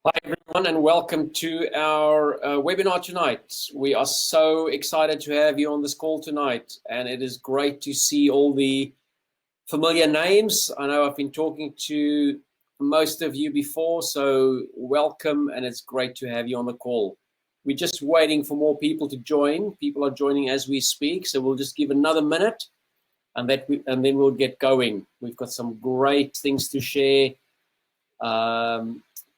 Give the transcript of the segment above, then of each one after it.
Hi, everyone, and welcome to our webinar tonight. We are so excited to have you on this call tonight, and it is great to see all the familiar names. I know I've been talking to most of you before, so welcome, and it's great to have you on the call. We're just waiting for more people to join. People are joining as we speak, so we'll just give another minute, and then we'll get going. We've got some great things to share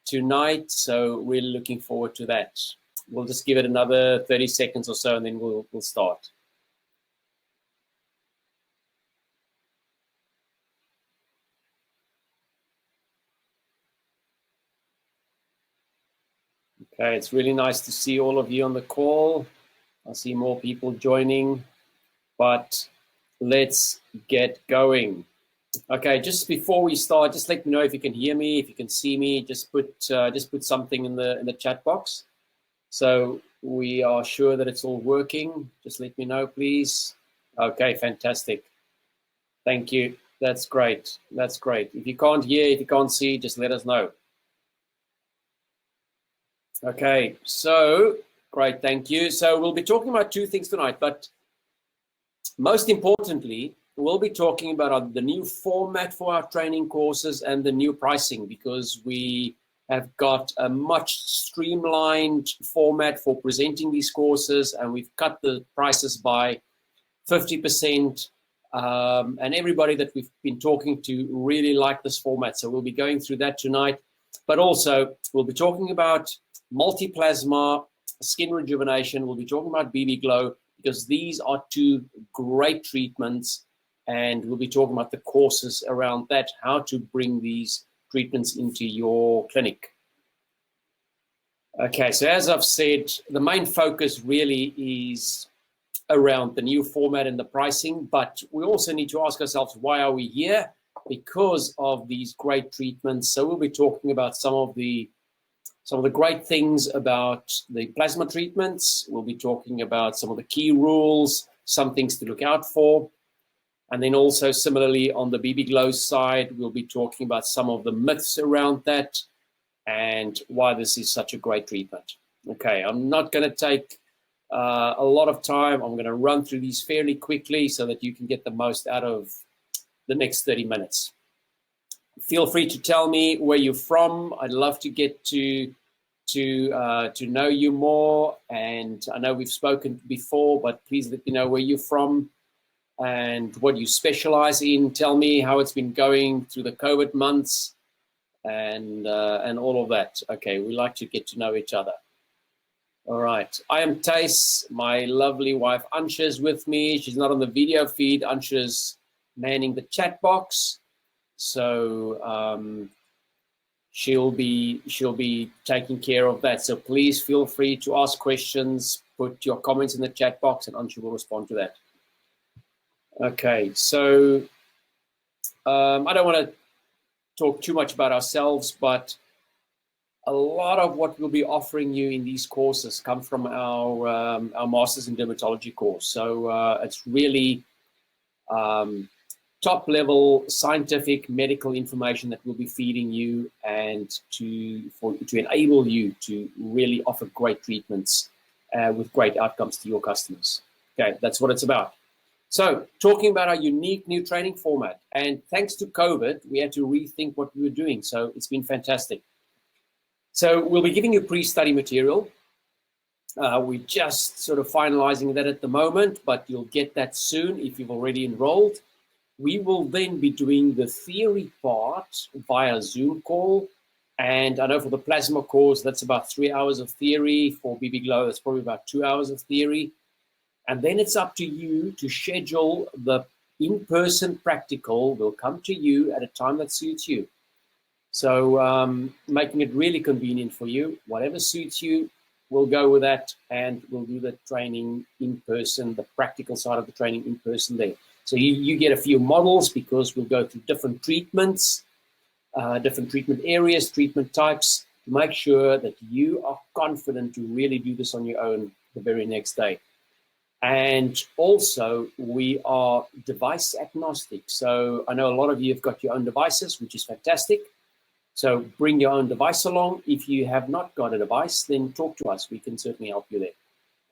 tonight, so we're looking forward to that. We'll just give it another 30 seconds or so, and then we'll start. Okay, it's really nice to see all of you on the call. I see more people joining, but let's get going. Okay, just before we start, just let me know if you can hear me, if you can see me. Just put something in the chat box, so we are sure that it's all working. Just let me know, please. Okay, fantastic. Thank you. That's great. That's great. If you can't hear, if you can't see, just let us know. Okay, so great. Thank you. So we'll be talking about two things tonight, but most importantly, we'll be talking about the new format for our training courses and the new pricing, because we have got a much streamlined format for presenting these courses, and we've cut the prices by 50%. And everybody that we've been talking to really like this format. So we'll be going through that tonight. But also, we'll be talking about multiplasma, skin rejuvenation. We'll be talking about BB Glow, because these are two great treatments. And we'll be talking about the courses around that, how to bring these treatments into your clinic. Okay, so as I've said, the main focus really is around the new format and the pricing, but we also need to ask ourselves, why are we here? Because of these great treatments. So we'll be talking about some of the great things about the plasma treatments. We'll be talking about some of the key rules, some things to look out for. And then also similarly on the BB Glow side, we'll be talking about some of the myths around that and why this is such a great treatment. Okay, I'm not going to take a lot of time. I'm going to run through these fairly quickly so that you can get the most out of the next 30 minutes. Feel free to tell me where you're from. I'd love to get to know you more. And I know we've spoken before, but please let me know where you're from and what you specialize in. Tell me how it's been going through the COVID months and all of that. Okay, we like to get to know each other. All right, I am Thijs. My lovely wife Ansha is with me. She's not on the video feed. Ansha's manning the chat box, so she'll be taking care of that. So please feel free to ask questions, put your comments in the chat box, and Ansha will respond to that. Okay, so I don't want to talk too much about ourselves, but a lot of what we'll be offering you in these courses come from our Masters in Dermatology course. So it's really top-level scientific medical information that we'll be feeding you, and to enable you to really offer great treatments with great outcomes to your customers. Okay, that's what it's about. So talking about our unique new training format, and thanks to COVID, we had to rethink what we were doing. So it's been fantastic. So we'll be giving you pre-study material. We're just sort of finalizing that at the moment, but you'll get that soon if you've already enrolled. We will then be doing the theory part via Zoom call. And I know for the plasma course, that's about 3 hours of theory. For BB Glow, that's probably about 2 hours of theory. And then it's up to you to schedule the in-person practical. Will come to you at a time that suits you. So making it really convenient for you. Whatever suits you, we'll go with that, and we'll do the training in person, the practical side of the training in person there. So you get a few models, because we'll go through different treatments, different treatment areas, treatment types, to make sure that you are confident to really do this on your own the very next day. And also, we are device agnostic. So I know a lot of you have got your own devices, which is fantastic. So bring your own device along. If you have not got a device, then talk to us. We can certainly help you there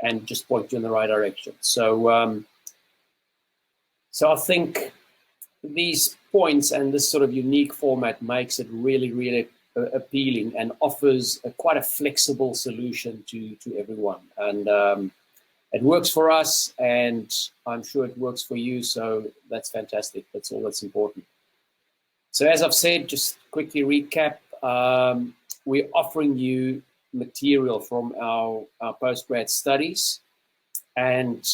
and just point you in the right direction. So, so I think these points and this sort of unique format makes it really, really appealing and offers quite a flexible solution to everyone. And it works for us, and I'm sure it works for you. So that's fantastic. That's all that's important. So as I've said, just quickly recap, we're offering you material from our postgrad studies, and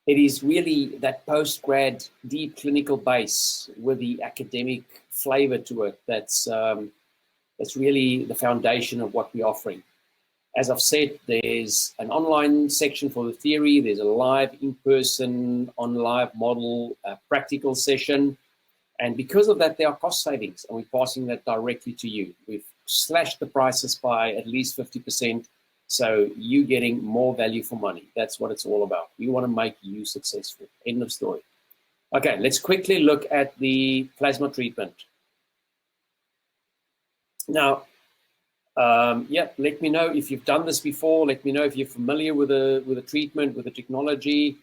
it is really that postgrad deep clinical base with the academic flavor to it that's really the foundation of what we're offering. As I've said, there's an online section for the theory, there's a live in-person, on live model practical session. And because of that, there are cost savings, and we're passing that directly to you. We've slashed the prices by at least 50%, so you're getting more value for money. That's what it's all about. We want to make you successful. End of story. Okay, let's quickly look at the plasma treatment. Now, yeah, let me know if you've done this before. Let me know if you're familiar with the treatment, with the technology.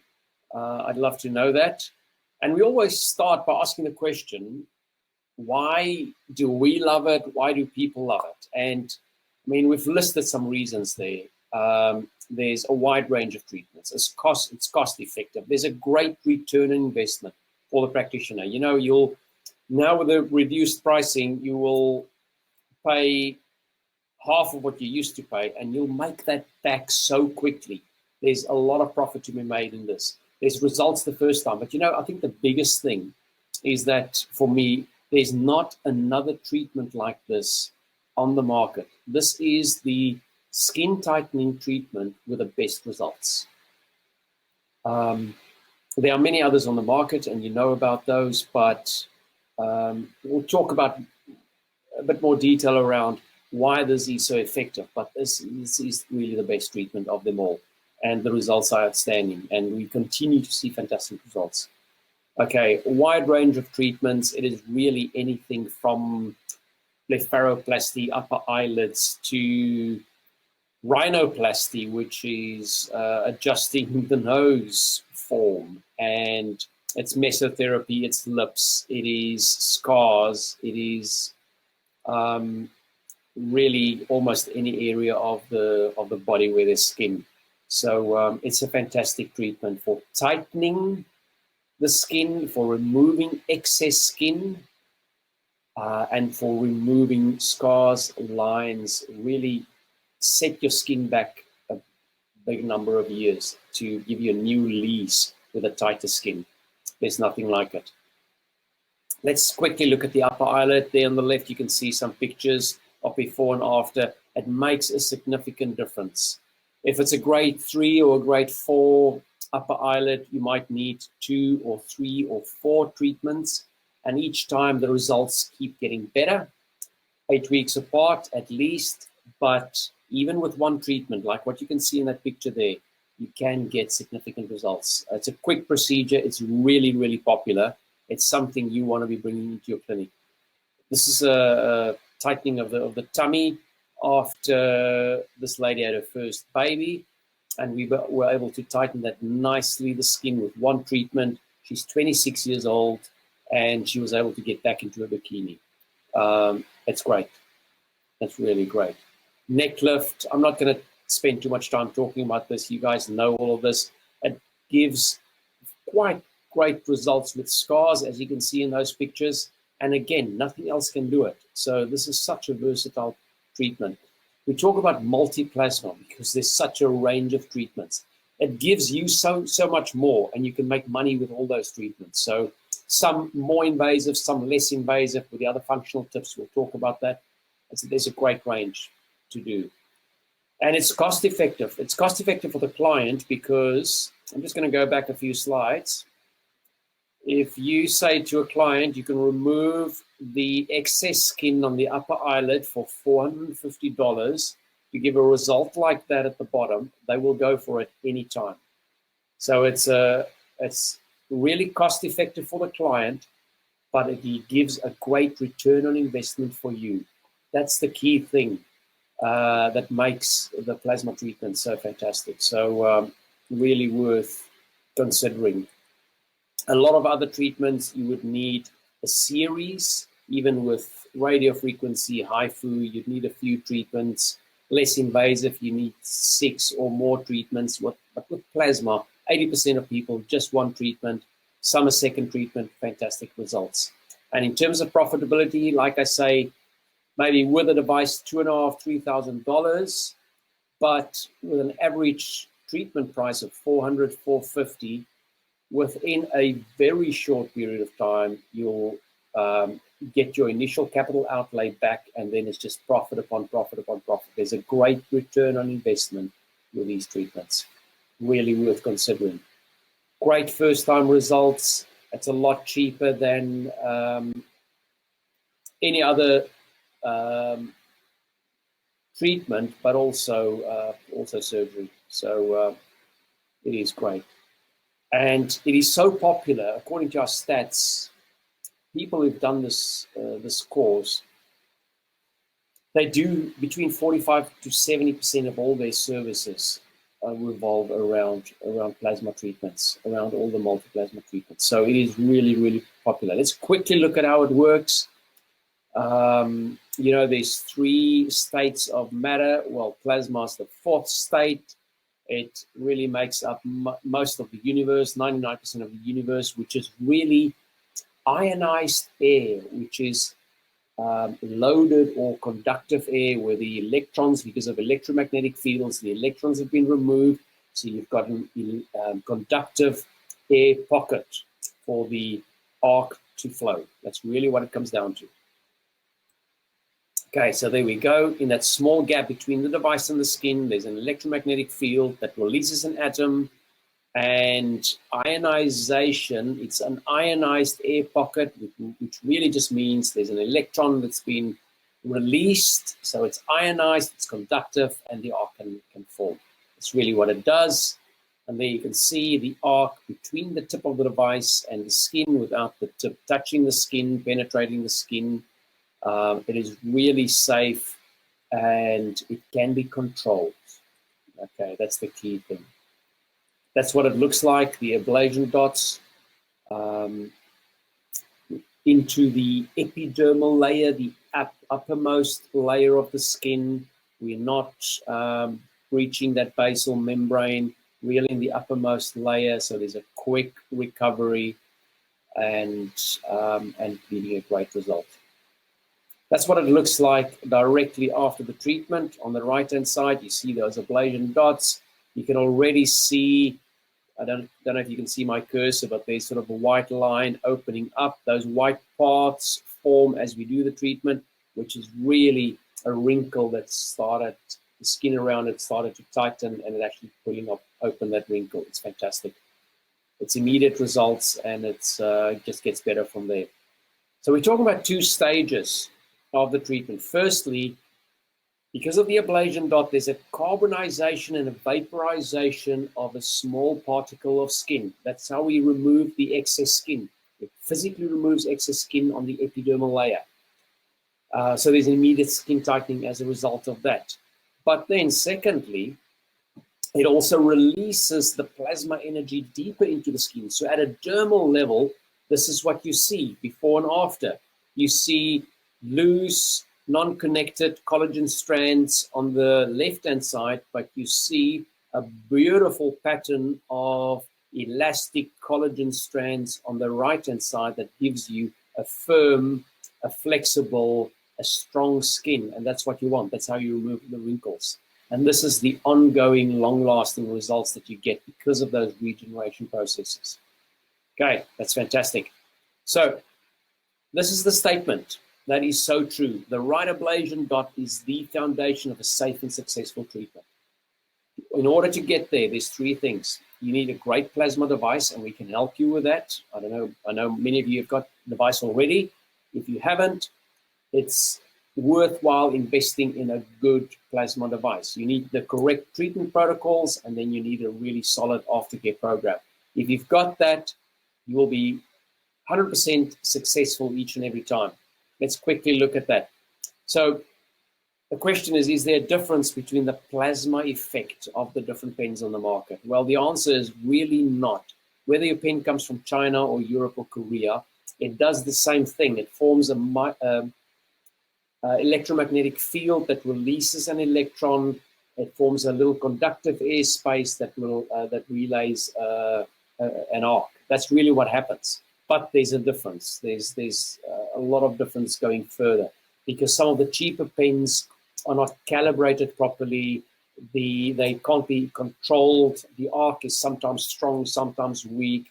I'd love to know that. And we always start by asking the question, why do we love it? Why do people love it? And I mean, we've listed some reasons there. There's a wide range of treatments. It's cost effective. There's a great return on investment for the practitioner. You know, now with the reduced pricing, you will pay half of what you used to pay, and you'll make that back so quickly. There's a lot of profit to be made in this. There's results the first time. But, you know, I think the biggest thing is that, for me, there's not another treatment like this on the market. This is the skin tightening treatment with the best results. There are many others on the market, and you know about those, but we'll talk about a bit more detail around why this is so effective. But this is really the best treatment of them all. And the results are outstanding, and we continue to see fantastic results. Okay, a wide range of treatments. It is really anything from blepharoplasty, upper eyelids, to rhinoplasty, which is adjusting the nose form, and it's mesotherapy, it's lips, it is scars, it is really almost any area of the body where there's skin. So it's a fantastic treatment for tightening the skin, for removing excess skin, and for removing scars, lines. Really set your skin back a big number of years to give you a new lease with a tighter skin. There's nothing like it. Let's quickly look at the upper eyelid. There on the left, you can see some pictures of before and after. It makes a significant difference. If it's a grade 3 or a grade 4 upper eyelid, you might need 2 or 3 or 4 treatments. And each time the results keep getting better, 8 weeks apart at least. But even with one treatment, like what you can see in that picture there, you can get significant results. It's a quick procedure. It's really, really popular. It's something you want to be bringing into your clinic. This is a tightening of the tummy after this lady had her first baby, and we were able to tighten that nicely, the skin, with one treatment. She's 26 years old, and she was able to get back into a bikini. It's great. That's really great. Neck lift. I'm not going to spend too much time talking about this. You guys know all of this. It gives quite great results with scars, as you can see in those pictures. And again, nothing else can do it. So this is such a versatile treatment. We talk about multi-plasma because there's such a range of treatments. It gives you so much more, and you can make money with all those treatments. So some more invasive, some less invasive. With the other functional tips, we'll talk about that. There's a great range to do. And it's cost effective. It's cost effective for the client because, I'm just going to go back a few slides. If you say to a client, you can remove the excess skin on the upper eyelid for $450, you give a result like that at the bottom, they will go for it anytime. So it's really cost effective for the client, but it gives a great return on investment for you. That's the key thing that makes the plasma treatment so fantastic. So really worth considering. A lot of other treatments, you would need a series, even with radio frequency, HIFU, you'd need a few treatments. Less invasive, you need 6 or more treatments. But with plasma, 80% of people just one treatment, some a second treatment, fantastic results. And in terms of profitability, like I say, maybe with a device, $2,500 to $3,000, but with an average treatment price of $400, $450, within a very short period of time, you'll get your initial capital outlay back, and then it's just profit upon profit upon profit. There's a great return on investment with these treatments. Really worth considering. Great first-time results. It's a lot cheaper than any other treatment, but also surgery. So it is great. And it is so popular, according to our stats, people who've done this course, they do between 45 to 70% of all their services revolve around plasma treatments, around all the multi-plasma treatments. So it is really, really popular. Let's quickly look at how it works. You know, there's 3 states of matter. Well, plasma is the 4th state. It really makes up most of the universe, 99% of the universe, which is really ionized air, which is loaded or conductive air, where the electrons, because of electromagnetic fields, the electrons have been removed. So you've got a conductive air pocket for the arc to flow. That's really what it comes down to. Okay, so there we go. In that small gap between the device and the skin, there's an electromagnetic field that releases an atom. And ionization, it's an ionized air pocket, which really just means there's an electron that's been released. So it's ionized, it's conductive, and the arc can form. That's really what it does. And there you can see the arc between the tip of the device and the skin without the tip touching the skin, penetrating the skin. It is really safe, and it can be controlled. Okay, that's the key thing. That's what it looks like, the ablation dots into the epidermal layer, the uppermost layer of the skin. We're not breaching that basal membrane, really in the uppermost layer, so there's a quick recovery and leading a great result. That's what it looks like directly after the treatment. On the right-hand side, you see those ablation dots. You can already see, I don't know if you can see my cursor, but there's sort of a white line opening up. Those white parts form as we do the treatment, which is really a wrinkle that started, the skin around it started to tighten, and it actually pulling open that wrinkle. It's fantastic. It's immediate results, and it just gets better from there. So we're talking about 2 stages of the treatment. Firstly, because of the ablation dot, there's a carbonization and a vaporization of a small particle of skin. That's how we remove the excess skin. It physically removes excess skin on the epidermal layer. So there's immediate skin tightening as a result of that. But then secondly, it also releases the plasma energy deeper into the skin. So at a dermal level, this is what you see before and after. You see loose, non-connected collagen strands on the left-hand side, but you see a beautiful pattern of elastic collagen strands on the right-hand side that gives you a firm, a flexible, a strong skin, and that's what you want. That's how you remove the wrinkles. And this is the ongoing, long-lasting results that you get because of those regeneration processes. Okay, that's fantastic. So this is the statement. That is so true. The right ablation dot is the foundation of a safe and successful treatment. In order to get there, there's 3 things. You need a great plasma device, and we can help you with that. I know many of you have got the device already. If you haven't, it's worthwhile investing in a good plasma device. You need the correct treatment protocols, and then you need a really solid aftercare program. If you've got that, you will be 100% successful each and every time. Let's quickly look at that. So the question is there a difference between the plasma effect of the different pens on the market? Well, the answer is really not. Whether your pen comes from China or Europe or Korea, it does the same thing. It forms a electromagnetic field that releases an electron. It forms a little conductive airspace that relays an arc. That's really what happens. But there's a difference. There's a lot of difference going further, because some of the cheaper pens are not calibrated properly. They can't be controlled. The arc is sometimes strong, sometimes weak.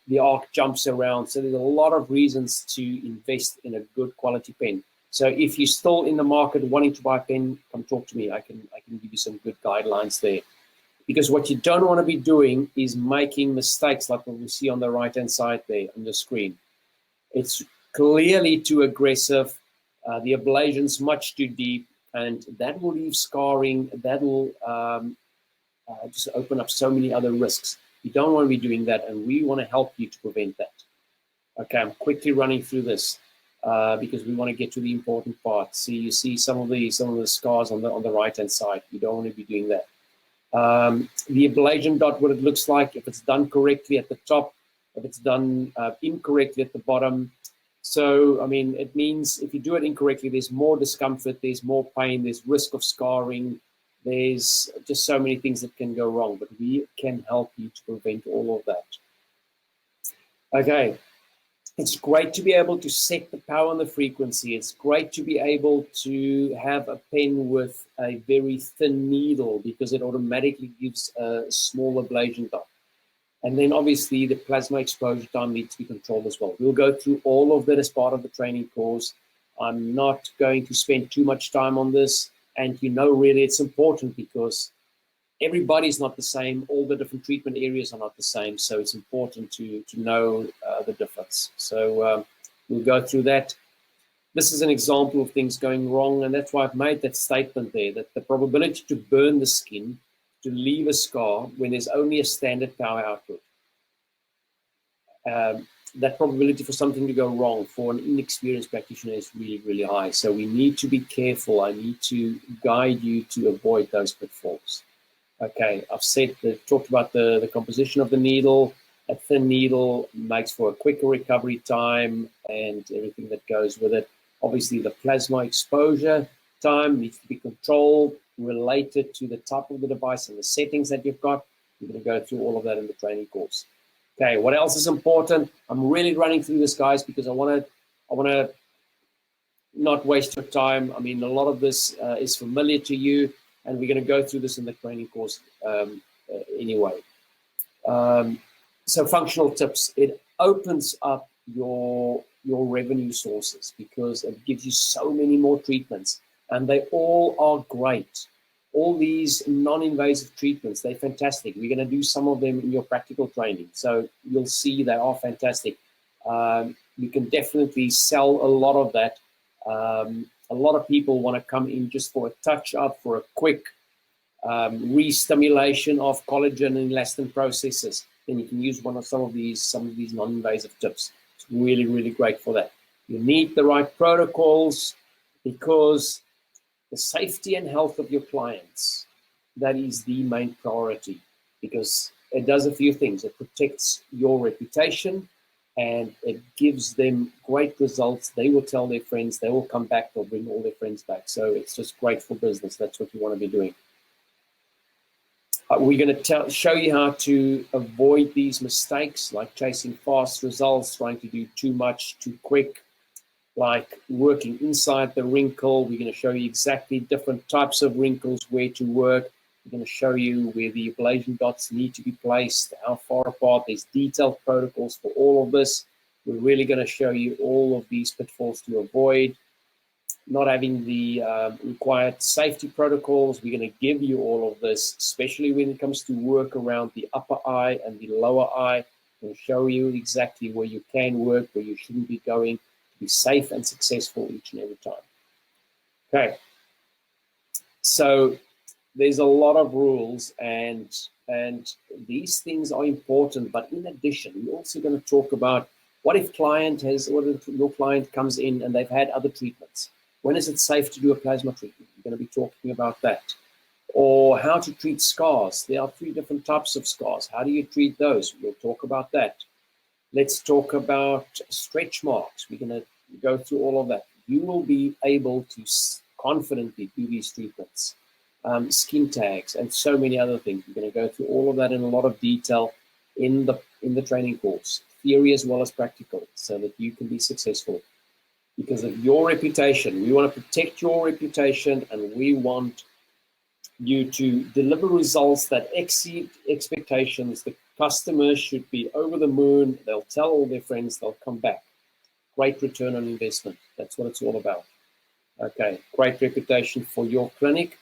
The arc jumps around. So there's a lot of reasons to invest in a good quality pen. So if you're still in the market wanting to buy a pen, come talk to me. I can give you some good guidelines there. Because what you don't want to be doing is making mistakes like what we see on the right-hand side there on the screen. It's clearly too aggressive. The ablation's much too deep, and that will leave scarring. That will just open up so many other risks. You don't want to be doing that, and we want to help you to prevent that. Okay, I'm quickly running through this because we want to get to the important part. See, you see some of the scars on the right-hand side. You don't want to be doing that. The ablation dot, what it looks like, if it's done correctly at the top, if it's done incorrectly at the bottom. So, I mean, it means if you do it incorrectly, there's more discomfort, there's more pain, there's risk of scarring, there's just so many things that can go wrong, but we can help you to prevent all of that. Okay. It's great to be able to set the power and the frequency. It's great to be able to have a pen with a very thin needle because it automatically gives a small ablation dot. And then obviously the plasma exposure time needs to be controlled as well. We'll go through all of that as part of the training course. I'm not going to spend too much time on this. And really it's important because everybody's not the same. All the different treatment areas are not the same. So it's important to know the difference. So we'll go through that. This is an example of things going wrong. And that's why I've made that statement there, that the probability to burn the skin, to leave a scar when there's only a standard power output, that probability for something to go wrong for an inexperienced practitioner is really, really high. So we need to be careful. I need to guide you to avoid those pitfalls. Okay, I've talked about the composition of the needle. A thin needle makes for a quicker recovery time and everything that goes with it. Obviously, the plasma exposure time needs to be controlled, related to the type of the device and the settings that you've got. We're going to go through all of that in the training course. Okay, what else is important? I'm really running through this, guys, because I want to not waste your time. I mean, a lot of this is familiar to you. And we're going to go through this in the training course anyway. So functional tips, it opens up your revenue sources because it gives you so many more treatments, and they all are great. All these non-invasive treatments, they're fantastic. We're going to do some of them in your practical training. So you'll see they are fantastic. You can definitely sell a lot of that. A lot of people want to come in just for a touch-up, for a quick re-stimulation of collagen and elastin processes. Then you can use some of these non-invasive tips. It's really, really great for that. You need the right protocols because the safety and health of your clients, that is the main priority, because it does a few things. It protects your reputation, and it gives them great results. They will tell their friends, they will come back, they'll bring all their friends back. So it's just great for business. That's what you want to be doing. We're going to show you how to avoid these mistakes, like chasing fast results, trying to do too much, too quick, like working inside the wrinkle. We're going to show you exactly different types of wrinkles, where to work. We're going to show you where the ablation dots need to be placed, how far apart. There's detailed protocols for all of this. We're really going to show you all of these pitfalls to avoid. Not having the required safety protocols. We're going to give you all of this, especially when it comes to work around the upper eye and the lower eye. We're going to show you exactly where you can work, where you shouldn't be going, to be safe and successful each and every time. Okay. So there's a lot of rules, and these things are important. But in addition, we're also going to talk about What if your client comes in and they've had other treatments? When is it safe to do a plasma treatment? We're going to be talking about that. Or how to treat scars. There are 3 different types of scars. How do you treat those? We'll talk about that. Let's talk about stretch marks. We're going to go through all of that. You will be able to confidently do these treatments. Skin tags and so many other things. We're going to go through all of that in a lot of detail in the training course, theory as well as practical, so that you can be successful. Because of your reputation, we want to protect your reputation, and we want you to deliver results that exceed expectations. The customers should be over the moon. They'll tell all their friends, they'll come back. Great return on investment. That's what it's all about. Okay, great reputation for your clinic.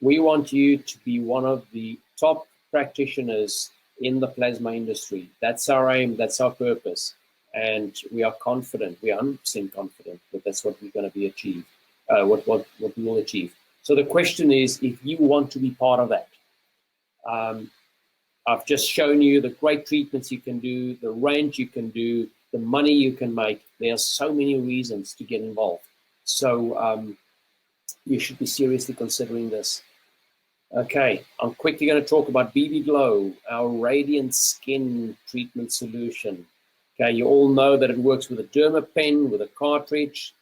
We want you to be one of the top practitioners in the plasma industry. That's our aim, that's our purpose. And we are confident, we are 100% confident that that's what we're going to be achieved, what we will achieve. So the question is, if you want to be part of that, I've just shown you the great treatments you can do, the range you can do, the money you can make. There are so many reasons to get involved. So you should be seriously considering this. Okay, I'm quickly going to talk about BB Glow, our radiant skin treatment solution. Okay, you all know that it works with a derma pen, with a cartridge.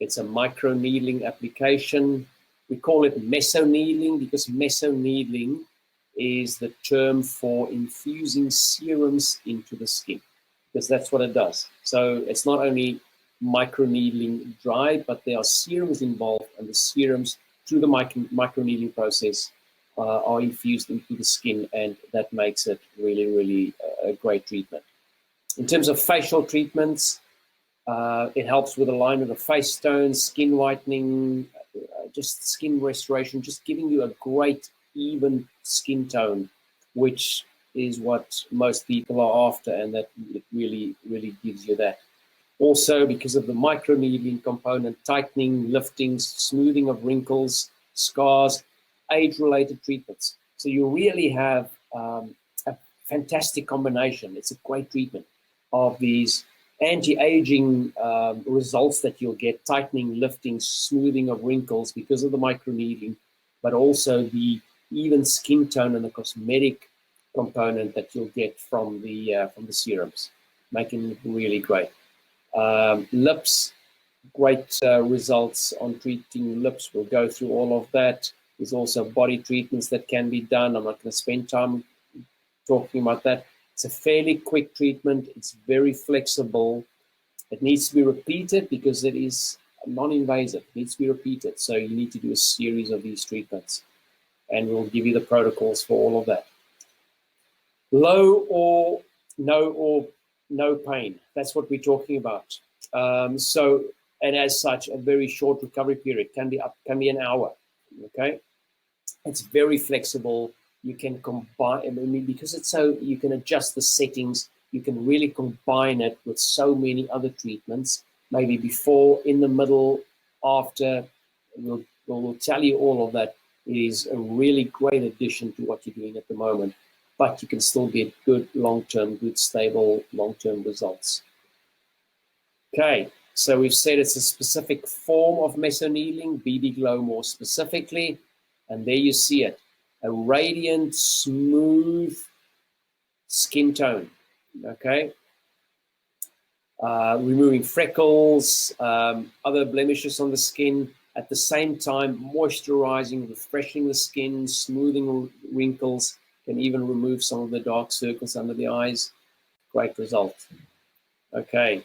It's a micro needling application. We call it meso-needling because meso-needling is the term for infusing serums into the skin, because that's what it does. So it's not only micro needling dry, but there are serums involved, and the serums through the micro needling process are infused into the skin, and that makes it really, really a great treatment. In terms of facial treatments, it helps with alignment of face stones, skin whitening, just skin restoration, just giving you a great even skin tone, which is what most people are after, and that it really, really gives you that. Also, because of the micro needling component, tightening, lifting, smoothing of wrinkles, scars, age-related treatments. So you really have a fantastic combination. It's a great treatment of these anti-aging results that you'll get, tightening, lifting, smoothing of wrinkles because of the micro needling, but also the even skin tone and the cosmetic component that you'll get from the serums, making it really great. Lips, great results on treating lips. We'll go through all of that. There's also body treatments that can be done. I'm not going to spend time talking about that. It's a fairly quick treatment. It's very flexible. It needs to be repeated because it is non-invasive. It needs to be repeated. So you need to do a series of these treatments, and we'll give you the protocols for all of that. Low or no pain. That's what we're talking about. And as such, a very short recovery period can be an hour. Okay, it's very flexible. You can combine. I mean, because it's so, you can adjust the settings. You can really combine it with so many other treatments. Maybe before, in the middle, after. We'll tell you all of that. It is a really great addition to what you're doing at the moment, but you can still get good long-term, good stable long-term results. Okay, so we've said it's a specific form of meso-needling, BB Glow more specifically, and there you see it, a radiant, smooth skin tone, okay? Removing freckles, other blemishes on the skin, at the same time moisturizing, refreshing the skin, smoothing wrinkles, can even remove some of the dark circles under the eyes. Great result. Okay,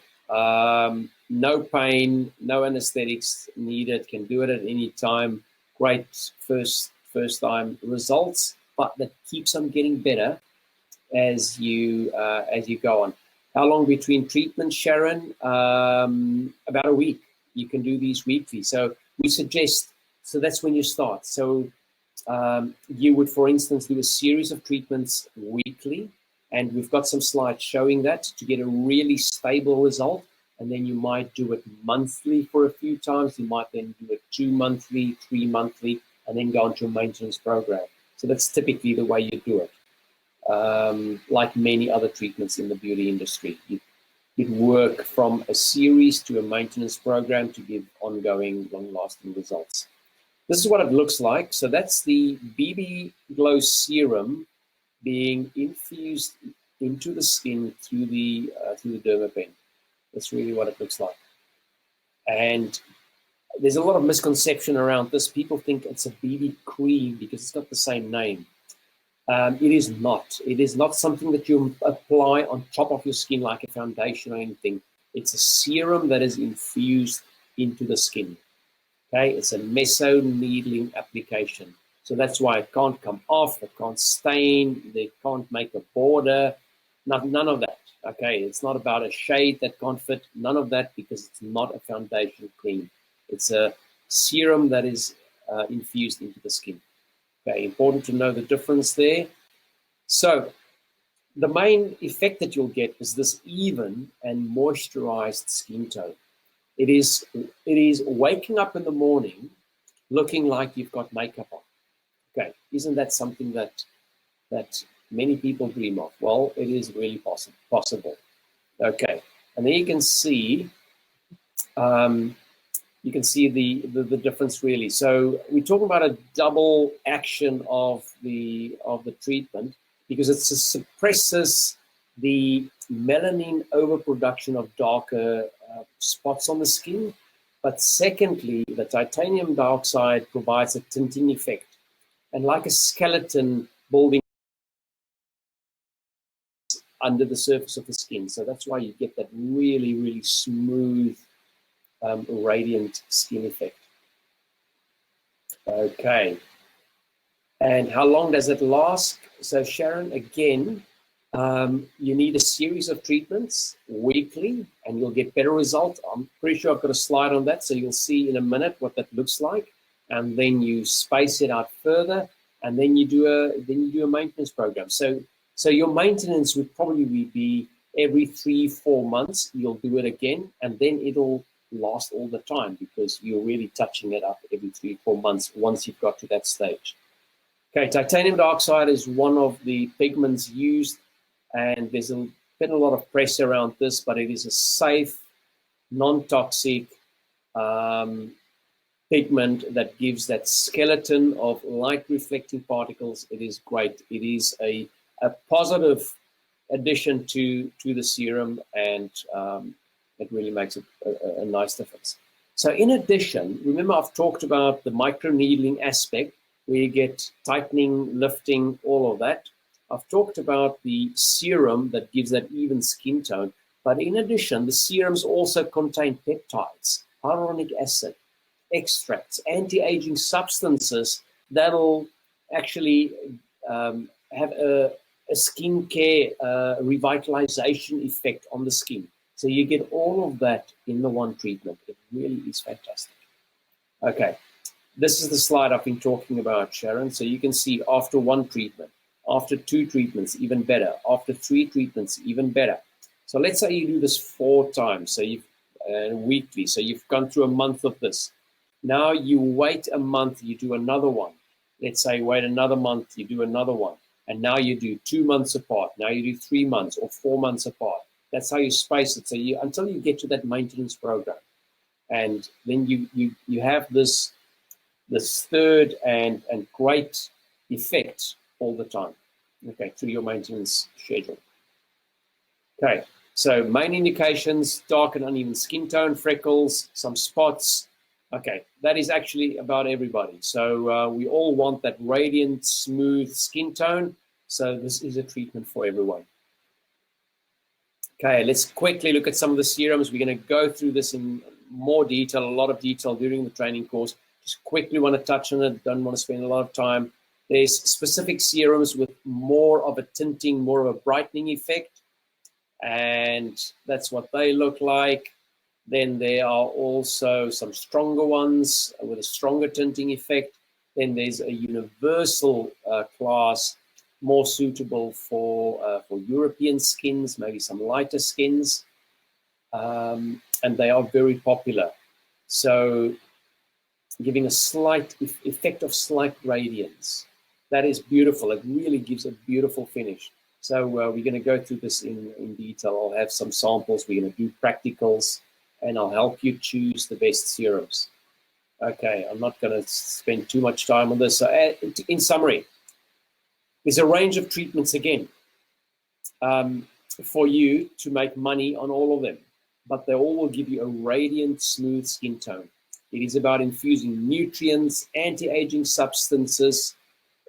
no pain, no anesthetics needed, can do it at any time. Great first time results, but that keeps on getting better as you go on. How long between treatments, Sharon? About a week. You can do these weekly. So we suggest, so that's when you start. So you would, for instance, do a series of treatments weekly, and we've got some slides showing that to get a really stable result. And then you might do it monthly for a few times. You might then do it 2 monthly, 3 monthly, and then go on to a maintenance program. So that's typically the way you do it. like many other treatments in the beauty industry. It work from a series to a maintenance program to give ongoing, long-lasting results. This is what it looks like. So that's the BB Glow Serum being infused into the skin through the dermapen. That's really what it looks like. And there's a lot of misconception around this. People think it's a BB cream because it's got the same name. It is not. It is not something that you apply on top of your skin like a foundation or anything. It's a serum that is infused into the skin. Okay, it's a meso needling application. So that's why it can't come off, it can't stain, they can't make a border, none of that. Okay, it's not about a shade that can't fit, none of that, because it's not a foundation cream. It's a serum that is infused into the skin. Okay, important to know the difference there. So the main effect that you'll get is this even and moisturized skin tone. It is waking up in the morning looking like you've got makeup on. Okay, isn't that something that many people dream of? Well, it is really possible. Okay, and then you can see the difference really. So we're talking about a double action of the treatment, because it suppresses the melanin overproduction of darker spots on the skin. But secondly, the titanium dioxide provides a tinting effect, and like a skeleton building under the surface of the skin. So that's why you get that really, really smooth, radiant skin effect. Okay. And how long does it last? So Sharon, again, you need a series of treatments weekly and you'll get better results. I'm pretty sure I've got a slide on that, so you'll see in a minute what that looks like. And then you space it out further, and then you do a maintenance program. So your maintenance would probably be every 3-4 months, you'll do it again, and then it'll last all the time because you're really touching it up every 3-4 months once you've got to that stage. Okay, titanium dioxide is one of the pigments used, and there's been a lot of press around this, but it is a safe, non-toxic pigment that gives that skeleton of light reflecting particles. It is great. It is a positive addition to the serum, and it really makes a nice difference. So in addition, remember I've talked about the microneedling aspect, where you get tightening, lifting, all of that. I've talked about the serum that gives that even skin tone, but in addition, the serums also contain peptides, hyaluronic acid, extracts, anti-aging substances that'll actually have a skincare revitalization effect on the skin. So you get all of that in the one treatment. It really is fantastic. Okay, this is the slide I've been talking about, Sharon. So you can see after one treatment, after 2 treatments, even better. After 3 treatments, even better. So let's say you do this 4 times, so you've weekly. So you've gone through a month of this. Now you wait a month, you do another one. Let's say wait another month, you do another one. And now you do 2 months apart. Now you do 3 months or 4 months apart. That's how you space it. So until you get to that maintenance program. And then you have this third and great effect all the time, okay, through your maintenance schedule. Okay, so main indications: dark and uneven skin tone, freckles, some spots. Okay, that is actually about everybody. So we all want that radiant, smooth skin tone. So this is a treatment for everyone. Okay, let's quickly look at some of the serums. We're going to go through this in more detail, a lot of detail during the training course. Just quickly want to touch on it, don't want to spend a lot of time. There's specific serums with more of a tinting, more of a brightening effect, and that's what they look like. Then there are also some stronger ones with a stronger tinting effect. Then there's a universal class, more suitable for European skins, maybe some lighter skins, and they are very popular. So giving a slight effect of slight radiance. That is beautiful. It really gives a beautiful finish. So we're going to go through this in detail. I'll have some samples. We're going to do practicals, and I'll help you choose the best serums. Okay, I'm not going to spend too much time on this. So in summary, there's a range of treatments again for you to make money on all of them, but they all will give you a radiant, smooth skin tone. It is about infusing nutrients, anti-aging substances,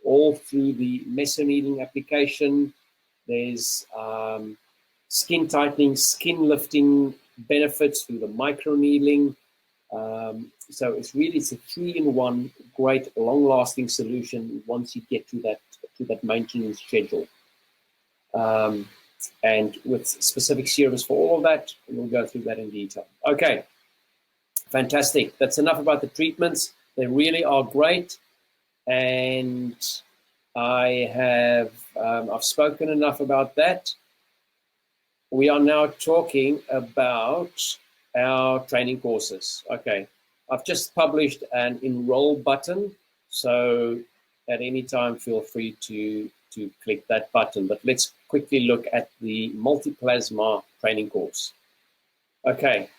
all through the mesoneedling application. There's skin tightening, skin lifting benefits through the microneedling. So it's a 3-in-1 great long-lasting solution once you get to that maintenance schedule. And with specific serums for all of that, we'll go through that in detail. Okay, fantastic. That's enough about the treatments. They really are great. And I've spoken enough about that. We are now talking about our training courses. Okay, I've just published an enroll button, so at any time feel free to click that button. But let's quickly look at the multi-plasma training course. Okay,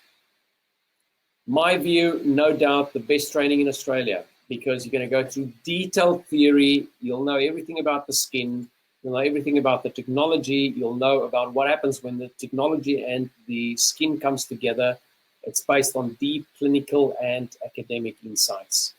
my view, no doubt the best training in Australia, because you're going to go through detailed theory. You'll know everything about the skin. You'll know everything about the technology. You'll know about what happens when the technology and the skin comes together. It's based on deep clinical and academic insights.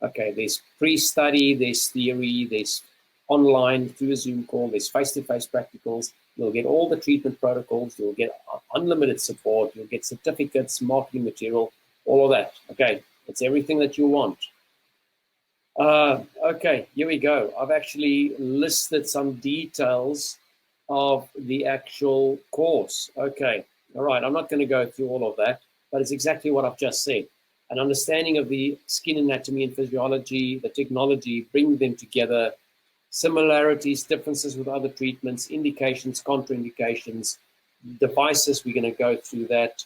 Okay, there's pre-study, there's theory, there's online through a Zoom call, there's face-to-face practicals. You'll get all the treatment protocols. You'll get unlimited support. You'll get certificates, marketing material, all of that. Okay, it's everything that you want. Okay, here we go. I've actually listed some details of the actual course. Okay, all right. I'm not going to go through all of that, but it's exactly what I've just said. An understanding of the skin anatomy and physiology, the technology, bring them together, similarities, differences with other treatments, indications, contraindications, devices. We're going to go through that,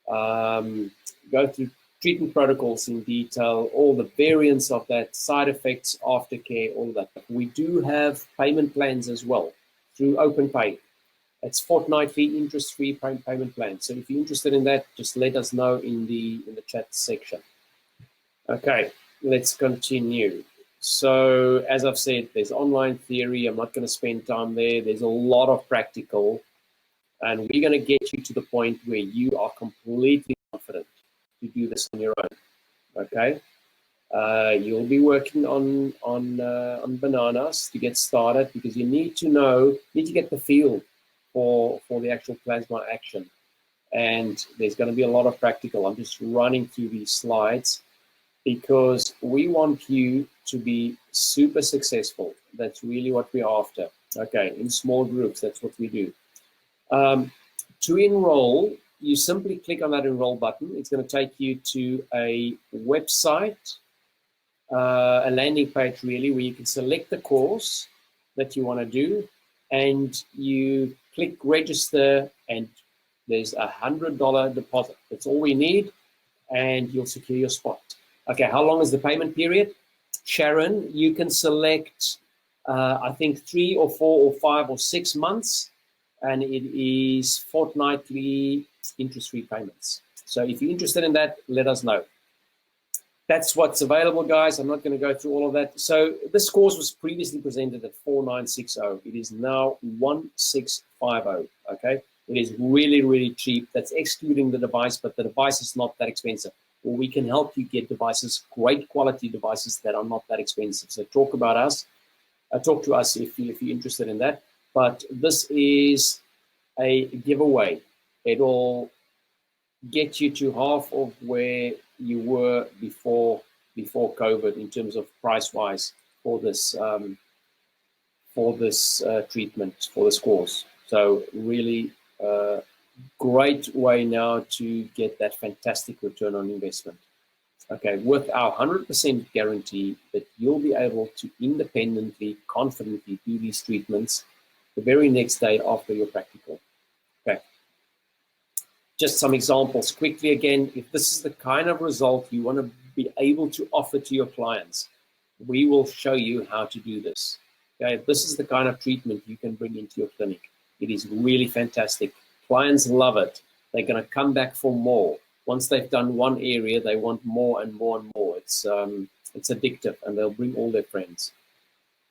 go through treatment protocols in detail, all the variants of that, side effects, aftercare, all that. We do have payment plans as well through OpenPay. It's fortnightly interest-free payment plan. So if you're interested in that, just let us know in the chat section. Okay, let's continue. So as I've said, there's online theory. I'm not going to spend time there. There's a lot of practical, and we're going to get you to the point where you are completely confident to do this on your own. Okay, you'll be working on bananas to get started, because you need to get the feel for the actual plasma action, and there's going to be a lot of practical. I'm just running through these slides because we want you to be super successful. That's really what we're after. Okay, in small groups, that's what we do. To enroll, you simply click on that enroll button. It's going to take you to a website, a landing page really, where you can select the course that you want to do, and you click register, and there's $100 deposit. That's all we need, and you'll secure your spot. Okay, how long is the payment period? Sharon, you can select, I think 3 or 4 or 5 or 6 months, and it is fortnightly interest-free payments. So if you're interested in that, let us know. That's what's available, guys. I'm not going to go through all of that. So this course was previously presented at 4,960. It is now 1,650. Okay, it is really, really cheap. That's excluding the device, but the device is not that expensive. Well, we can help you get devices, great quality devices that are not that expensive. So talk to us if you're interested in that. But this is a giveaway. It'll get you to half of where you were before COVID in terms of price-wise for this treatment, for this course. So really great way now to get that fantastic return on investment. Okay, with our 100% guarantee that you'll be able to independently, confidently do these treatments the very next day after your practical. Okay. Just some examples quickly again. If this is the kind of result you want to be able to offer to your clients, We will show you how to do this. Okay, this is the kind of treatment you can bring into your clinic. It is really fantastic. Clients love it. They're going to come back for more. Once they've done one area, they want more and more and more. It's addictive, and they'll bring all their friends.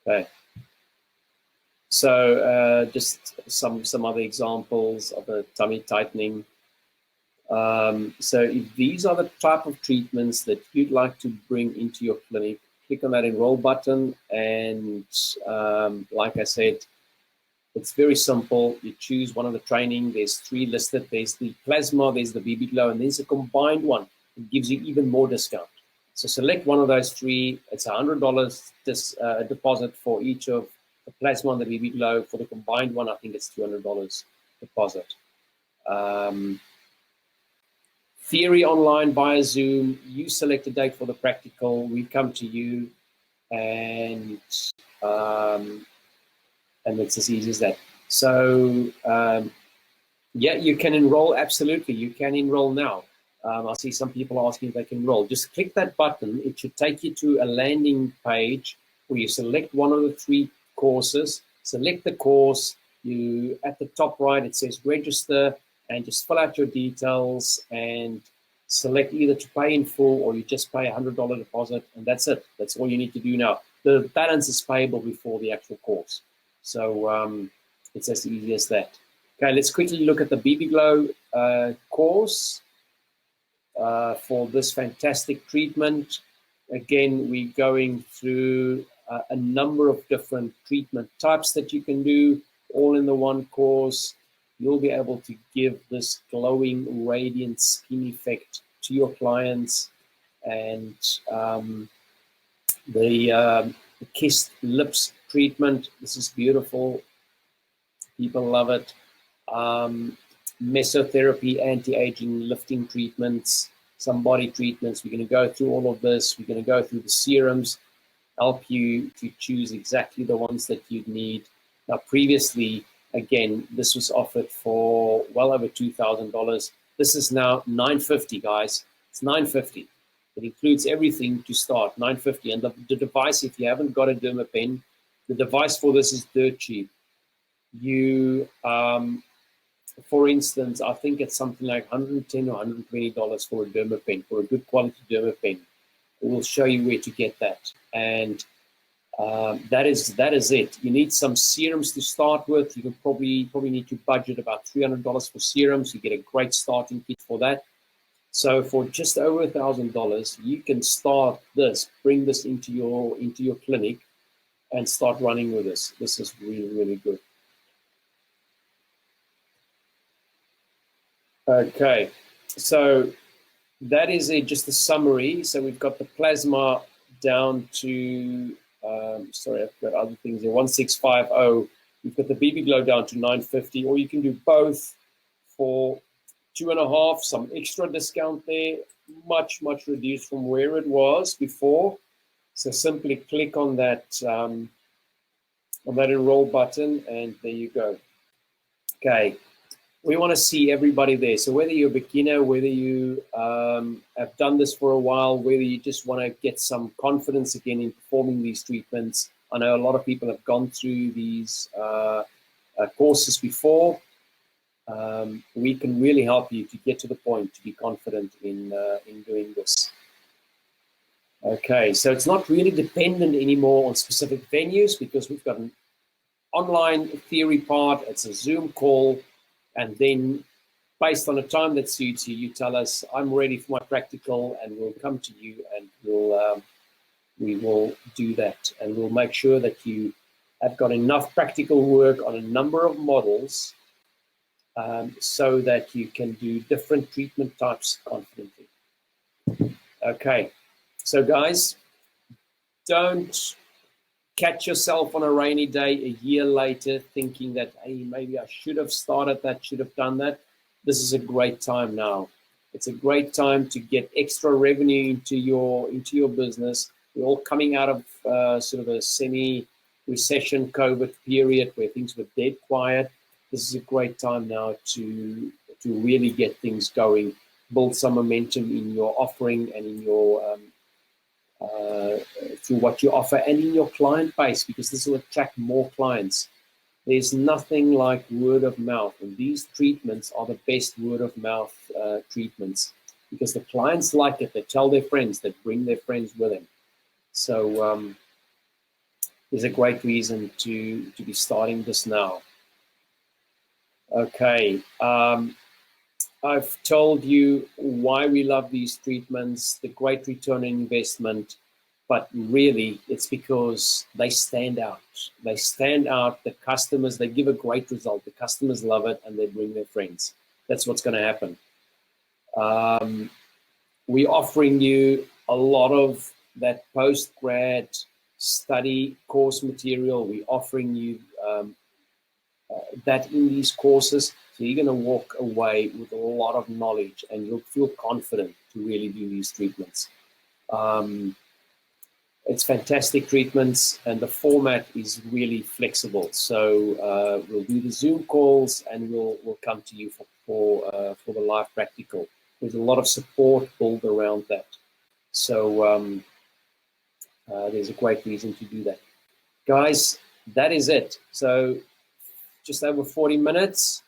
Okay. So just some other examples of the tummy tightening. So if these are the type of treatments that you'd like to bring into your clinic, click on that enroll button, and like I said, it's very simple. You choose one of the training. There's 3 listed. There's the plasma, there's the BB glow, and there's a combined one. It gives you even more discount. So select one of those 3. It's $100 deposit for each of the plasma and the BB glow. For the combined one, I think it's $200 deposit. Theory online via Zoom. You select a date for the practical. We come to you, and it's as easy as that. So yeah, you can enroll. Absolutely, you can enroll now. I see some people asking if they can enroll. Just click that button. It should take you to a landing page where you select one of the 3 courses. Select the course. You at the top right, it says register, and just fill out your details and select either to pay in full or you just pay $100 deposit, and that's it. That's all you need to do now. The balance is payable before the actual course. So it's as easy as that. Okay, let's quickly look at the BB Glow course for this fantastic treatment. Again, we're going through a number of different treatment types that you can do, all in the one course. You'll be able to give this glowing, radiant skin effect to your clients, and the kissed lips treatment. This is beautiful. People love it. Mesotherapy, anti-aging, lifting treatments, some body treatments. We're going to go through all of this. We're going to go through the serums, help you to choose exactly the ones that you need. Now, previously, again, this was offered for well over $2,000. This is now $950, guys. It's $950. It includes everything to start, $950. And the device, if you haven't got a DermaPen, the device for this is dirt cheap. You, for instance, I think it's something like $110 or $120 for a DermaPen, for a good quality DermaPen. We'll show you where to get that. And that is it. You need some serums to start with. You can probably need to budget about $300 for serums. You get a great starting kit for that. So for just over $1,000, you can start this, bring this into your clinic, and start running with this. This is really, really good. Okay, so that is just a summary. So we've got the plasma down to sorry, I've got other things here. 1650. You've got the BB Glow down to 950, or you can do both for $2.5. Some extra discount there, much reduced from where it was before. So simply click on that enroll button, and there you go. Okay, we want to see everybody there. So whether you're a beginner, whether you have done this for a while, whether you just want to get some confidence again in performing these treatments. I know a lot of people have gone through these courses before. We can really help you to get to the point to be confident in doing this. Okay, so it's not really dependent anymore on specific venues, because we've got an online theory part. It's a Zoom call. And then based on a time that suits you, you tell us, I'm ready for my practical, and we'll come to you, and we will do that. And we'll make sure that you have got enough practical work on a number of models so that you can do different treatment types confidently. Okay, so guys, don't catch yourself on a rainy day a year later thinking that, hey, maybe I should have started that, should have done that. This is a great time now. It's a great time to get extra revenue into your business. We're all coming out of sort of a semi-recession COVID period where things were dead quiet. This is a great time now to really get things going, build some momentum in your offering and in your through what you offer and in your client base, because this will attract more clients. There's nothing like word of mouth, and these treatments are the best word of mouth treatments, because the clients like it. They tell their friends, they bring their friends with them. So there's a great reason to be starting this now. Okay, I've told you why we love these treatments, the great return on investment, but really it's because they stand out. They stand out. The customers, they give a great result. The customers love it and they bring their friends. That's what's going to happen. We're offering you a lot of that post-grad study course material. We're offering you that in these courses. So you're going to walk away with a lot of knowledge and you'll feel confident to really do these treatments. It's fantastic treatments and the format is really flexible. So we'll do the Zoom calls and we'll come to you for the live practical. There's a lot of support built around that. So there's a great reason to do that. Guys, that is it. So just over 40 minutes.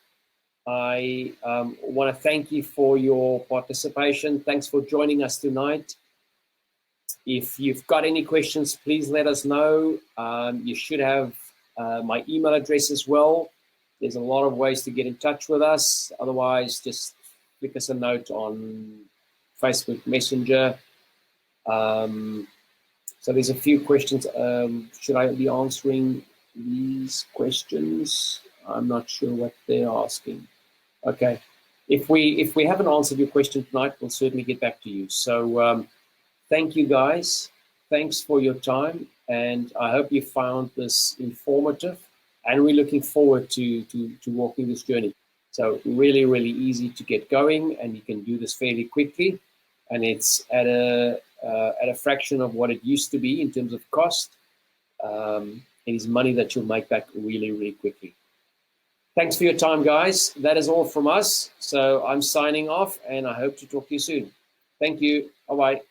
I want to thank you for your participation. Thanks for joining us tonight. If you've got any questions, please let us know. You should have my email address as well. There's a lot of ways to get in touch with us. Otherwise, just flick us a note on Facebook Messenger. So there's a few questions. Should I be answering these questions? I'm not sure what they're asking. Okay. If we haven't answered your question tonight, we'll certainly get back to you. So thank you, guys. Thanks for your time. And I hope you found this informative. And we're looking forward to walking this journey. So really, really easy to get going. And you can do this fairly quickly. And it's at a fraction of what it used to be in terms of cost. It is money that you'll make back really, really quickly. Thanks for your time, guys. That is all from us. So I'm signing off, and I hope to talk to you soon. Thank you. Bye-bye.